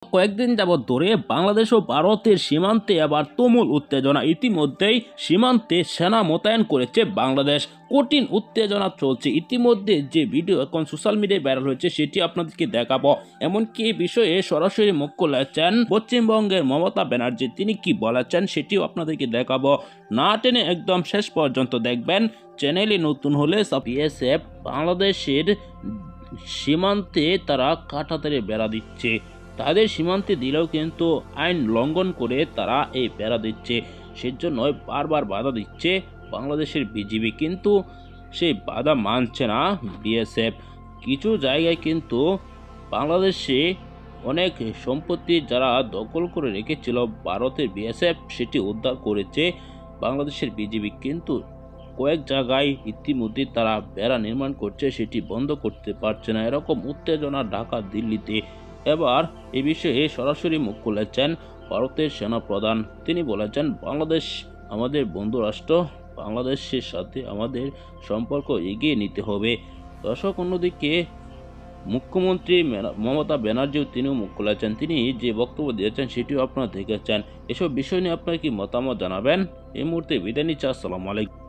কয়েকদিন যাবৎ ধরে বাংলাদেশ ও ভারতের সীমান্তে আবার তুমুল উত্তেজনা। ইতিমধ্যেই সীমান্তে সেনা মোতায়েন করেছে বাংলাদেশ। কঠিন উত্তেজনা চলছে। ইতিমধ্যে যে ভিডিও এখন সোশ্যাল মিডিয়ায় ভাইরাল হয়েছে সেটি আপনাদেরকে দেখাবো। এমনকি এই বিষয়ে সরাসরি মুখ খুলেছেন পশ্চিমবঙ্গের মমতা ব্যানার্জি। তিনি কি বলেছেন সেটিও আপনাদেরকে দেখাবো। না টেনে একদম শেষ পর্যন্ত দেখবেন। চ্যানেলে নতুন হলে বিএসএফ বাংলাদেশের সীমান্তে তারা কাঁটাতারে বেড়া দিচ্ছে। তাদের সীমান্তে দিলেও কিন্তু আইন লঙ্ঘন করে তারা এই বেড়া দিচ্ছে। সেজন্যই বারবার বাধা দিচ্ছে বাংলাদেশের বিজিবি, কিন্তু সেই বাধা মানছে না বিএসএফ। কিছু জায়গায় কিন্তু বাংলাদেশে অনেক সম্পত্তি যারা দখল করে রেখেছিল ভারতের বিএসএফ সেটি উদ্ধার করেছে বাংলাদেশের বিজিবি, কিন্তু কয়েক জায়গায় ইতিমধ্যে তারা বেড়া নির্মাণ করছে, সেটি বন্ধ করতে পারছে না। এরকম উত্তেজনা ঢাকা দিল্লিতে। এবার এ বিষয়ে সরাসরি মুখ খুলেছেন ভারতের সেনাপ্রধান। তিনি বলেছেন, বাংলাদেশ আমাদের বন্ধু রাষ্ট্র, বাংলাদেশের সাথে আমাদের সম্পর্ক এগিয়ে নিতে হবে। দর্শক, অন্যদিকে মুখ্যমন্ত্রী মমতা ব্যানার্জিও তিনিও মুখ খুলেছেন। তিনি যে বক্তব্য দিয়েছেন সেটিও আপনারা দেখেছেন। এসব বিষয় নিয়ে আপনার কি মতামত জানাবেন। এই মুহূর্তে বিদায় নিচ্ছি। আসসালামু আলাইকুম।